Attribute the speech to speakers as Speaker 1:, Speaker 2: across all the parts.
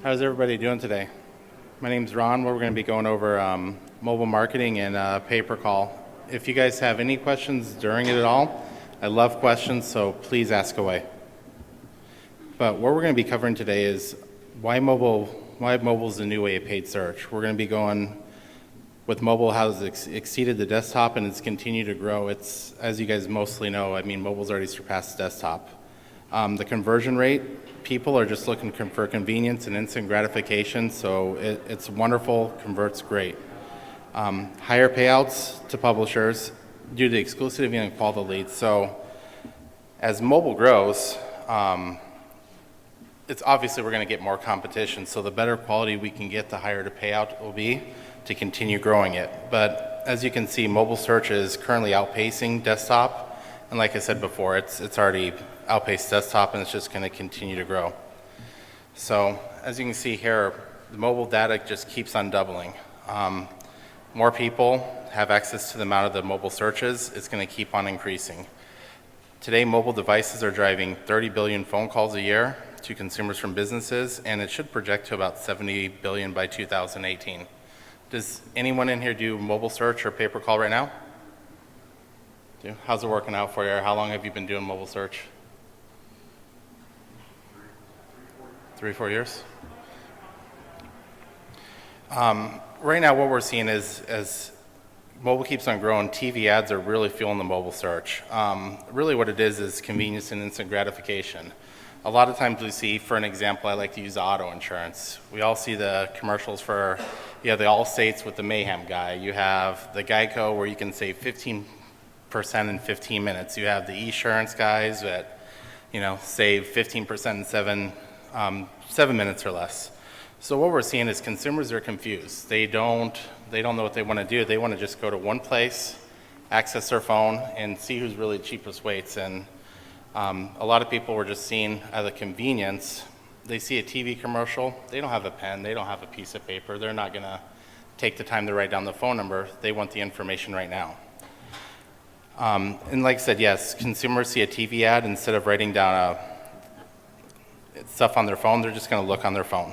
Speaker 1: How's everybody doing today? My name's Ron. We're going to be going over mobile marketing and pay-per-call. If you guys have any questions during it at all, I love questions, so please ask away. But what we're going to be covering today is why mobile is the new way of paid search. We're going to be going with mobile, how it's exceeded the desktop and it's continued to grow. It's, as you guys mostly know, I mean, mobile's already surpassed desktop. The conversion rate, people are just looking for convenience and instant gratification, so it's wonderful, converts great. Higher payouts to publishers due to exclusivity and quality leads. So as mobile grows, it's obviously we're going to get more competition, so the better quality we can get, the higher the payout will be to continue growing it. But as you can see, mobile search is currently outpacing desktop, and like I said before, it's already outpaced desktop and it's just going to continue to grow. So as you can see here, the mobile data just keeps on doubling. More people have access to the amount of the mobile searches. It's going to keep on increasing. Today, mobile devices are driving 30 billion phone calls a year to consumers from businesses, and it should project to about 70 billion by 2018. Does anyone in here do mobile search or pay-per-call right now? How's it working out for you? How long have you been doing mobile search? 3-4 years? Right now what we're seeing is as mobile keeps on growing, TV ads are really fueling the mobile search. Really what it is convenience and instant gratification. A lot of times we see, for an example, I like to use auto insurance. We all see the commercials for, you have the Allstates with the Mayhem guy. You have the Geico where you can save 15% in 15 minutes. You have the Esurance guys that, save 15% in 7 minutes or less. So what we're seeing is consumers are confused. They don't know what they want to do. They want to just go to one place, access their phone, and see who's really cheapest weights. And a lot of people were just seeing out of convenience. They see a TV commercial. They don't have a pen. They don't have a piece of paper. They're not going to take the time to write down the phone number. They want the information right now. And like I said, yes, consumers see a TV ad, instead of writing down stuff on their phone, they're just going to look on their phone.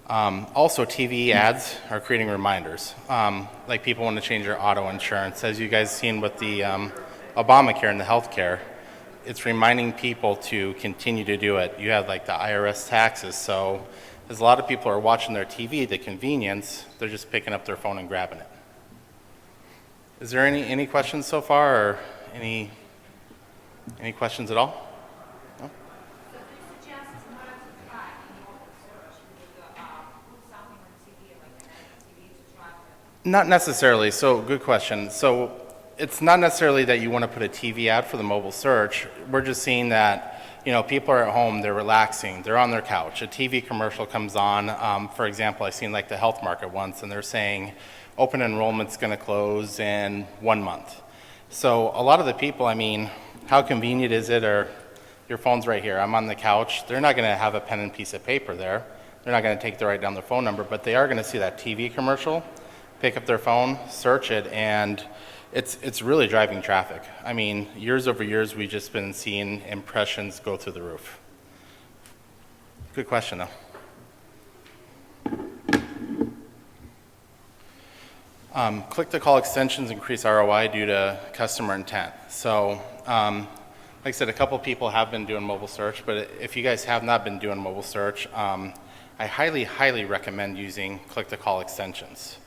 Speaker 1: Also, TV ads are creating reminders. Like people want to change their auto insurance. As you guys seen with the Obamacare and the healthcare, it's reminding people to continue to do it. You have like the IRS taxes, so as a lot of people are watching their TV, the convenience, they're just picking up their phone and grabbing it. Is there any questions so far, or any questions at all? No? Not necessarily. So good question. So it's not necessarily that you want to put a TV ad for the mobile search. We're just seeing that, people are at home, they're relaxing, they're on their couch. A TV commercial comes on. For example, I seen like the health market once, and they're saying open enrollment's going to close in 1 month. So a lot of the people, how convenient is it? Or your phone's right here. I'm on the couch. They're not going to have a pen and piece of paper there. They're not going to write down their phone number, but they are going to see that TV commercial, pick up their phone, search it, and it's really driving traffic. Years over years, we've just been seeing impressions go through the roof. Good question, though. Click-to-call extensions increase ROI due to customer intent. So, like I said, a couple people have been doing mobile search, but if you guys have not been doing mobile search, I highly, highly recommend using click-to-call extensions.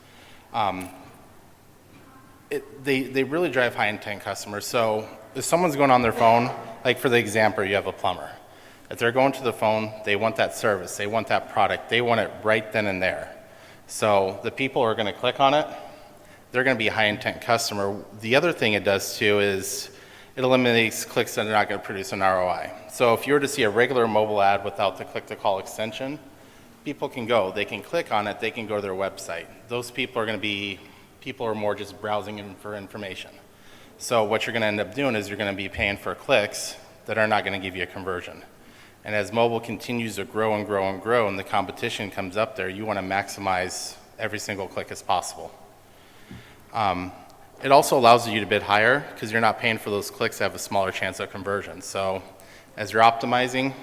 Speaker 1: They really drive high-intent customers. So if someone's going on their phone, like for the example, you have a plumber. If they're going to the phone, they want that service, they want that product, they want it right then and there. So the people who are going to click on it, they're going to be a high-intent customer. The other thing it does too is it eliminates clicks that are not going to produce an ROI. So if you were to see a regular mobile ad without the click-to-call extension, people can go, they can click on it, they can go to their website. Those people are going to be people are more just browsing in for information. So what you're going to end up doing is you're going to be paying for clicks that are not going to give you a conversion. And as mobile continues to grow and grow and grow and the competition comes up there, you want to maximize every single click as possible. It also allows you to bid higher because you're not paying for those clicks to have a smaller chance of conversion. So as you're optimizing,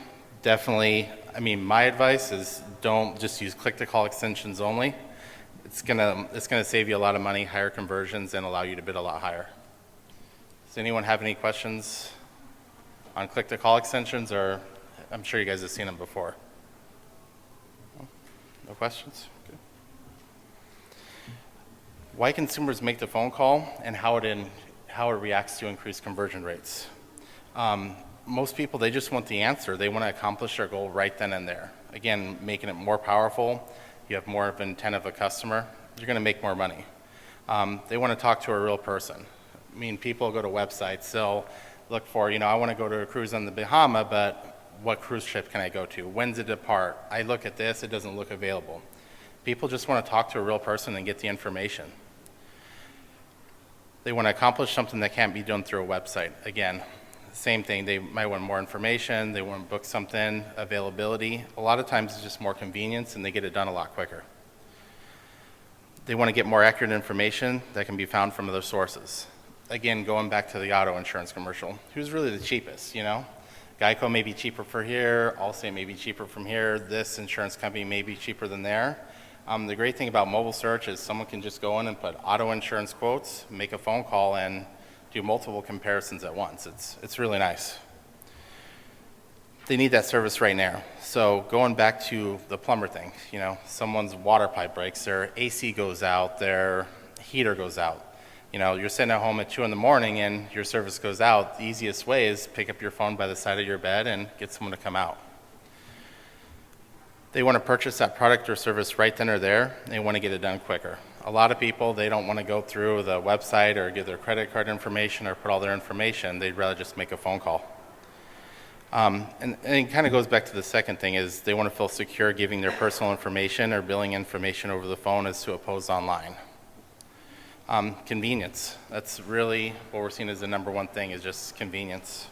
Speaker 1: definitely I mean, my advice is don't just use click-to-call extensions only. It's gonna save you a lot of money, higher conversions, and allow you to bid a lot higher. Does anyone have any questions on click-to-call extensions, or I'm sure you guys have seen them before? No questions? Good. Why consumers make the phone call and how it reacts to increased conversion rates. Most people, they just want the answer. They want to accomplish their goal right then and there. Again, making it more powerful. You have more of an intent of a customer. You're going to make more money. They want to talk to a real person. I mean, people go to websites. They'll look for, I want to go to a cruise on the Bahama, but what cruise ship can I go to? When's it depart? I look at this, it doesn't look available. People just want to talk to a real person and get the information. They want to accomplish something that can't be done through a website. Again, same thing, they might want more information, they want to book something, availability. A lot of times it's just more convenience and they get it done a lot quicker. They want to get more accurate information that can be found from other sources. Again, going back to the auto insurance commercial, who's really the cheapest, Geico may be cheaper for here, Allstate may be cheaper from here, this insurance company may be cheaper than there. The great thing about mobile search is someone can just go in and put auto insurance quotes, make a phone call, and do multiple comparisons at once. It's really nice. They need that service right now. So going back to the plumber thing, someone's water pipe breaks, their AC goes out, their heater goes out. You're sitting at home at 2 in the morning and your service goes out. The easiest way is pick up your phone by the side of your bed and get someone to come out. They want to purchase that product or service right then or there. They want to get it done quicker. A lot of people, they don't want to go through the website or give their credit card information or put all their information. They'd rather just make a phone call. And it kind of goes back to the second thing is they want to feel secure giving their personal information or billing information over the phone as to oppose online. Convenience. That's really what we're seeing as the number one thing is just convenience.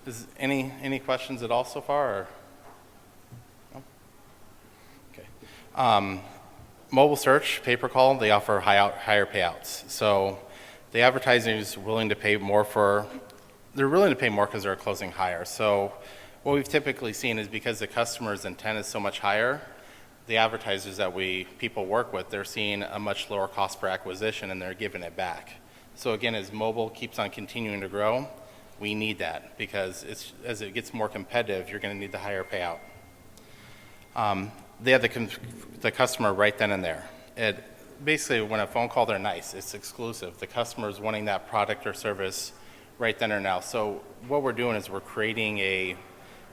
Speaker 1: Is any questions at all so far? Or? No? Okay. Mobile search, pay-per-call, they offer higher payouts. So the advertiser is willing to pay more they're willing to pay more because they're closing higher. So what we've typically seen is because the customer's intent is so much higher, the advertisers that people work with, they're seeing a much lower cost per acquisition and they're giving it back. So again, as mobile keeps on continuing to grow, we need that because as it gets more competitive, you're going to need the higher payout. They have the customer right then and there. Basically, when a phone call, they're nice. It's exclusive. The customer is wanting that product or service right then or now. So what we're doing is we're creating a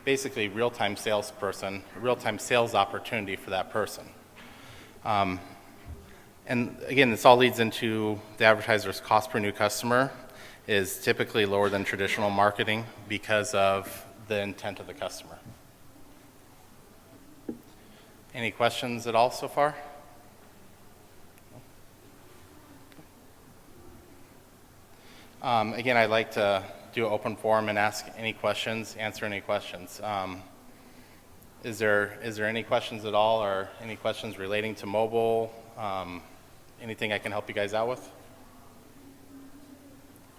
Speaker 1: basically real-time salesperson, a real-time sales opportunity for that person. And again, this all leads into the advertiser's cost per new customer is typically lower than traditional marketing because of the intent of the customer. Any questions at all so far? Again, I'd like to do an open forum and ask any questions, answer any questions. Is there any questions at all or any questions relating to mobile? Anything I can help you guys out with?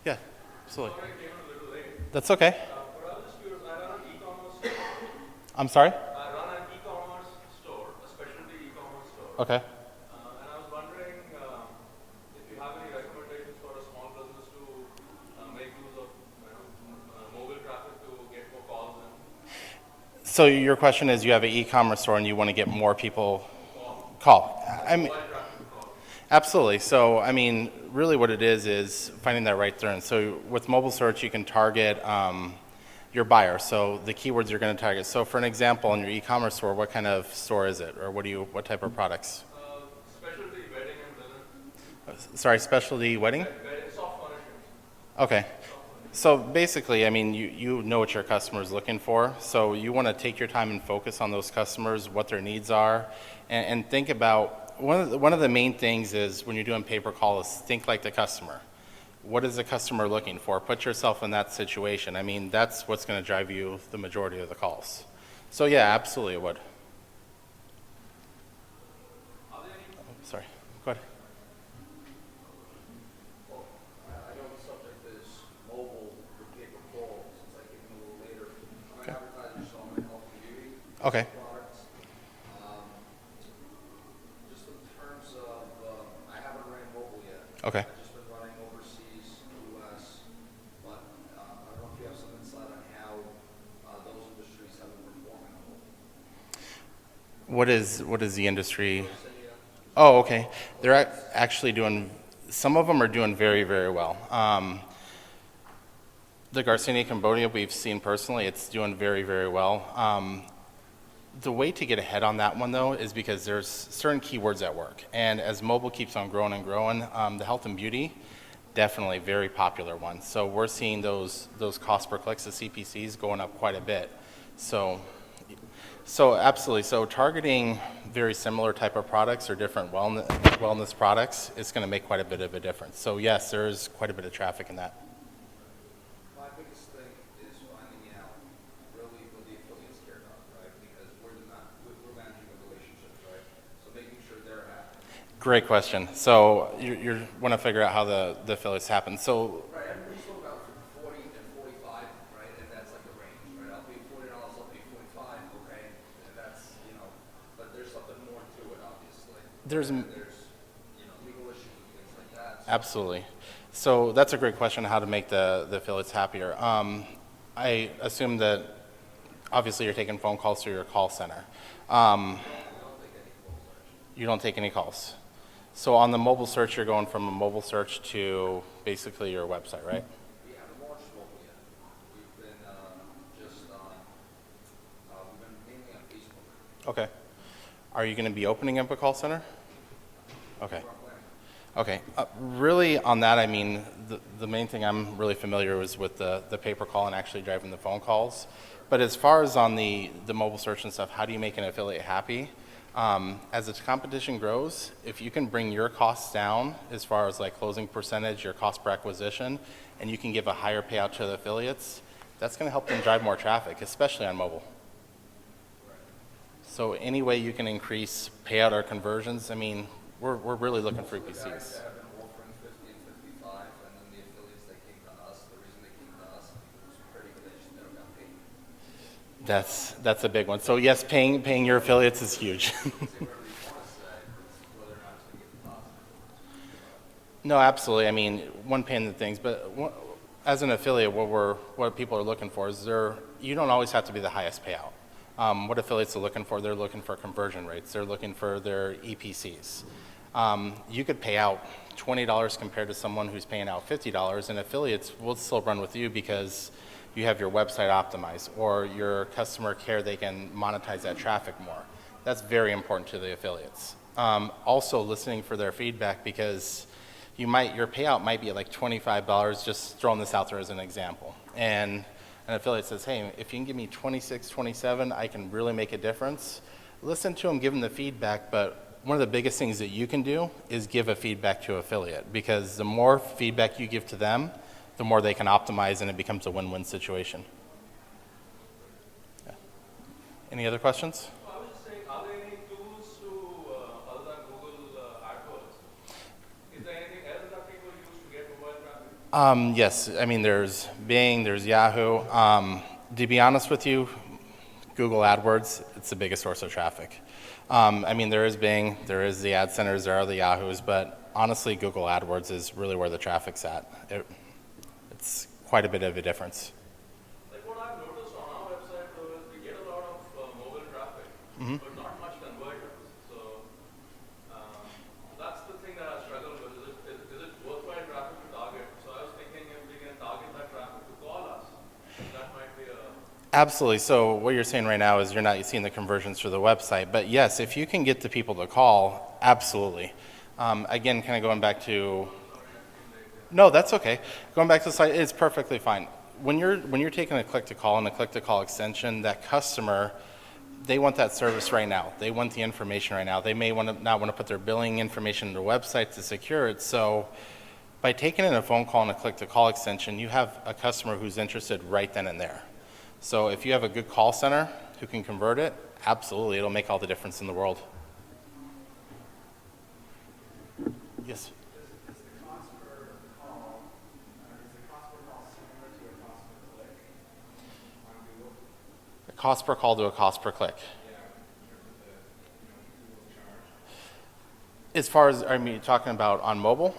Speaker 1: Yeah, absolutely.
Speaker 2: Sorry, I came a little late.
Speaker 1: That's okay.
Speaker 2: But I was just curious, I run an e-commerce store.
Speaker 1: I'm sorry?
Speaker 2: I run an e-commerce store, a specialty e-commerce store.
Speaker 1: Okay.
Speaker 2: And I was wondering if you have any recommendations for a small business to make use of mobile traffic to get more calls in.
Speaker 1: So your question is you have an e-commerce store and you want to get more people call. I mean, absolutely. So, I mean, really what it is finding that right turn. So with mobile search, you can target your buyer. So the keywords you're going to target. So for an example, in your e-commerce store, what kind of store is it? Or what type of products?
Speaker 2: Specialty wedding and linen.
Speaker 1: Sorry, specialty wedding?
Speaker 2: Soft furnishings.
Speaker 1: Okay. So basically, I mean, you know what your customer is looking for. So you want to take your time and focus on those customers, what their needs are, and think about one of the main things is when you're doing pay-per-call is think like the customer. What is the customer looking for? Put yourself in that situation. I mean, that's what's going to drive you the majority of the calls. So yeah, absolutely it would. Sorry, go ahead.
Speaker 3: I know the subject is mobile with
Speaker 1: Okay.
Speaker 3: products. Um, just in terms of, I haven't ran mobile yet.
Speaker 1: Okay.
Speaker 3: I've just been running overseas, US, but I don't know if you have some insight on how those industries have been performing on mobile.
Speaker 1: What is the industry?
Speaker 3: India,
Speaker 1: Oh, okay. They're actually doing, some of them are doing very, very well. The Garcinia Cambodia we've seen personally, it's doing very, very well. The way to get ahead on that one though is because there's certain keywords at work. And as mobile keeps on growing and growing, the health and beauty, definitely very popular one. So we're seeing those cost per clicks, the CPCs, going up quite a bit. So absolutely. So targeting very similar type of products or different wellness products is going to make quite a bit of a difference. So yes, there's quite a bit of traffic in that.
Speaker 3: my biggest thing is finding out really what the affiliates care about, right? Because we're managing a relationship, right? So making sure they're happy.
Speaker 1: Great question. So you want to figure out how the affiliates happen. So
Speaker 3: Right, everybody spoke about from 40 and 45, right? And that's like a range, right? I'll pay $40, I'll pay 45, okay? And that's, but there's something more to it, obviously.
Speaker 1: there's
Speaker 3: And there's, legal issues and things like that. So
Speaker 1: absolutely. So that's a great question, how to make the affiliates happier. I assume that obviously you're taking phone calls through your call center. You don't take any calls. So on the mobile search, you're going from a mobile search to basically your website, right?
Speaker 3: we haven't launched mobile yet. We've been just on, we've been mainly on Facebook.
Speaker 1: Okay. Are you going to be opening up a call center? Okay. Okay. Really, on that, I mean, the main thing I'm really familiar is with the pay per call and actually driving the phone calls. But as far as on the mobile search and stuff, how do you make an affiliate happy? As the competition grows, if you can bring your costs down as far as like closing percentage, your cost per acquisition, and you can give a higher payout to the affiliates, that's going to help them drive more traffic, especially on mobile. So any way you can increase payout or conversions, I mean, we're really looking for
Speaker 3: Guys
Speaker 1: EPCs.
Speaker 3: that have been offering 50 and 55, and then the affiliates that came to us, the reason they came to us was pretty good, they just never got paid.
Speaker 1: That's a big one. So yes, paying your affiliates is huge.
Speaker 3: Say whatever you want to say, it's whether or not it's going to get deposited.
Speaker 1: No, absolutely. I mean, one pain in the things, but as an affiliate, what people are looking for is you don't always have to be the highest payout. What affiliates are looking for, they're looking for conversion rates. They're looking for their EPCs. You could pay out $20 compared to someone who's paying out $50, and affiliates will still run with you because you have your website optimized or your customer care, they can monetize that traffic more. That's very important to the affiliates. Also listening for their feedback because your payout might be like $25, just throwing this out there as an example. And an affiliate says, hey, if you can give me 26, 27, I can really make a difference. Listen to them, give them the feedback, but one of the biggest things that you can do is give a feedback to affiliate because the more feedback you give to them, the more they can optimize and it becomes a win-win situation. Yeah. Any other questions?
Speaker 2: I was just saying, are there any tools other than Google AdWords? Is there anything else that people use to get mobile traffic?
Speaker 1: Yes, I mean, there's Bing, there's Yahoo. To be honest with you, Google AdWords, it's the biggest source of traffic. I mean, there is Bing, there is the ad centers, there are the Yahoos, but honestly, Google AdWords is really where the traffic's at. It's quite a bit of a difference.
Speaker 2: Like what I've noticed on our website though is we get a lot of mobile traffic, but not much conversions. So that's the thing that I struggle with. Is it worthwhile traffic to target? So I was thinking if we can target that traffic to call us, that might be a...
Speaker 1: Absolutely. So what you're saying right now is you're not seeing the conversions through the website, but yes, if you can get the people to call, absolutely. Again, kind of going back to... No, that's okay. Going back to the site, it's perfectly fine. When you're taking a click-to-call and a click-to-call extension, that customer, they want that service right now. They want the information right now. They may not want to put their billing information in their website to secure it. So by taking in a phone call and a click-to-call extension, you have a customer who's interested right then and there. So if you have a good call center who can convert it, absolutely, it'll make all the difference in the world. Yes? Cost per call to a cost per click. As far as, I mean, talking about on mobile?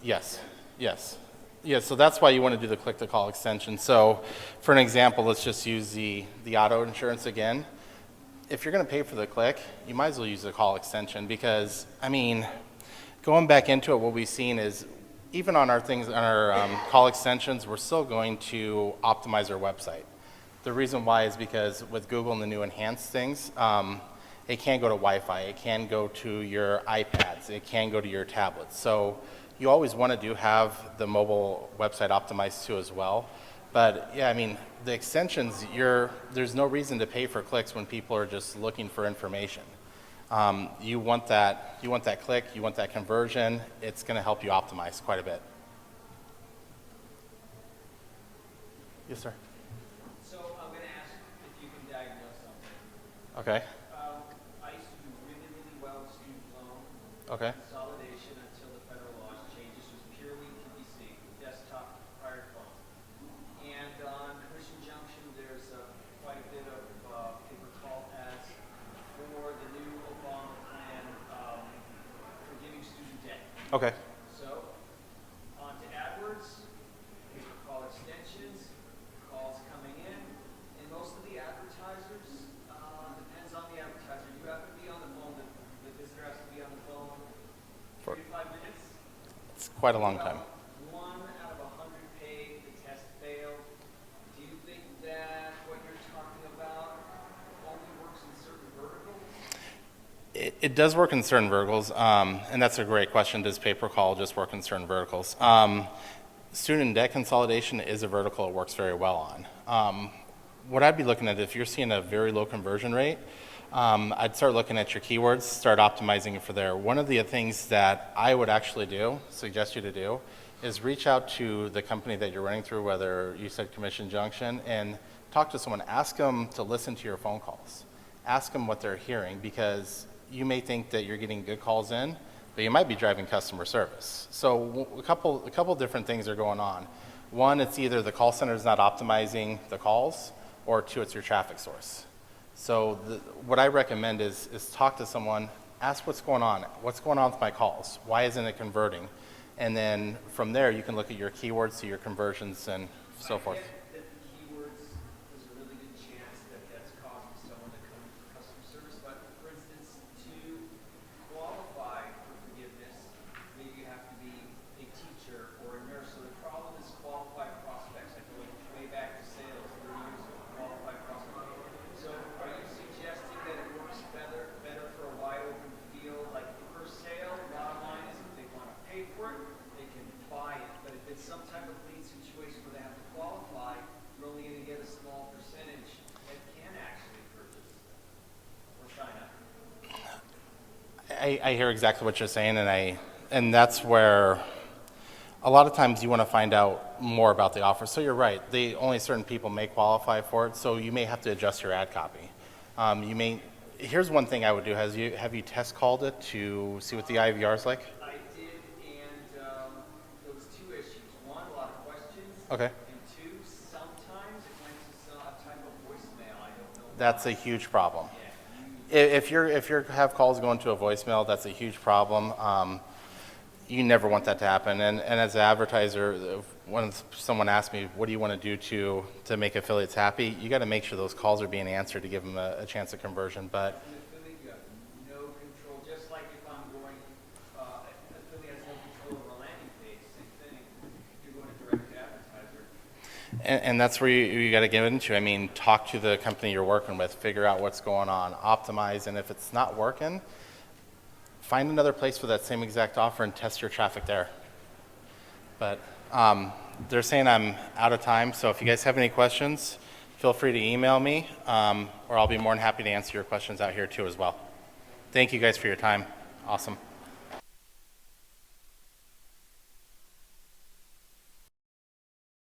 Speaker 1: Yes, yes. Yeah, so that's why you want to do the click-to-call extension. So for an example, let's just use the auto insurance again. If you're going to pay for the click, you might as well use the call extension because, I mean, going back into it, what we've seen is even on our things, on our call extensions, we're still going to optimize our website. The reason why is because with Google and the new enhanced things, it can go to Wi-Fi, it can go to your iPads, it can go to your tablets. So you always want to have the mobile website optimized too as well. But yeah, I mean, the extensions, there's no reason to pay for clicks when people are just looking for information. You want that click, you want that conversion. It's going to help you optimize quite a bit. Yes, sir.
Speaker 4: So I'm going to ask if you can diagnose something.
Speaker 1: Okay.
Speaker 4: I used to do really, really well with student loan
Speaker 1: Okay.
Speaker 4: consolidation until the federal laws changed. This was purely PPC, desktop prior phone. And on Commission Junction, there's quite a bit of paper call ads for the new Obama plan forgiving student debt.
Speaker 1: Okay.
Speaker 4: So on to AdWords, paper call extensions, calls coming in, and most of the advertisers, depends on the advertiser. You have to be on the phone, the visitor has to be on the phone
Speaker 1: For-
Speaker 4: 3 to 5 minutes.
Speaker 1: It's quite a long time.
Speaker 4: 1 out of 100 paid, the test failed. Do you think that what you're talking about only works in certain verticals?
Speaker 1: It does work in certain verticals, and that's a great question. Does pay-per-call just work in certain verticals? Student debt consolidation is a vertical it works very well on. What I'd be looking at, if you're seeing a very low conversion rate, I'd start looking at your keywords, start optimizing it for there. One of the things that I would actually suggest you to do, is reach out to the company that you're running through, whether you said Commission Junction, and talk to someone. Ask them to listen to your phone calls. Ask them what they're hearing, because you may think that you're getting good calls in, but you might be driving customer service. So a couple different things are going on. One, it's either the call center is not optimizing the calls, or two, it's your traffic source. So what I recommend is talk to someone, ask what's going on with my calls, why isn't it converting? And then from there, you can look at your keywords, see your conversions, and so forth.
Speaker 4: I get that the keywords, there's a really good chance that that's causing someone to come to customer service, but for instance, to qualify for forgiveness, maybe you have to be a teacher or a nurse. So the problem is qualified prospects. I go way back to sales, 30 years ago, qualified prospects. So are you suggesting that it works better for a wide open field? Like per sale, bottom line is if they want to pay for it, they can buy it. But if it's some type of lead situation where they have to qualify, you're only going to get a small percentage that can actually purchase or sign up.
Speaker 1: I hear exactly what you're saying, and that's where a lot of times you want to find out more about the offer. So you're right, only certain people may qualify for it, so you may have to adjust your ad copy. Here's one thing I would do. Have you test called it to see what the IVR is like?
Speaker 4: I did, and there was 2 issues. 1, a lot of questions.
Speaker 1: Okay.
Speaker 4: And 2, sometimes it went to some type of voicemail. I don't know.
Speaker 1: That's a huge problem.
Speaker 4: Yeah.
Speaker 1: If you have calls going to a voicemail, that's a huge problem. You never want that to happen. And as an advertiser, when someone asks me, what do you want to do to make affiliates happy, you got to make sure those calls are being answered to give them a chance of conversion. But
Speaker 4: An affiliate, you have no control. Just like if I'm going, an affiliate has no control over a landing page. Same thing. You're going to direct to advertiser.
Speaker 1: and that's where you got to get into. I mean, talk to the company you're working with, figure out what's going on, optimize, and if it's not working, find another place for that same exact offer and test your traffic there. But they're saying I'm out of time, so if you guys have any questions, feel free to email me, or I'll be more than happy to answer your questions out here too as well. Thank you guys for your time. Awesome.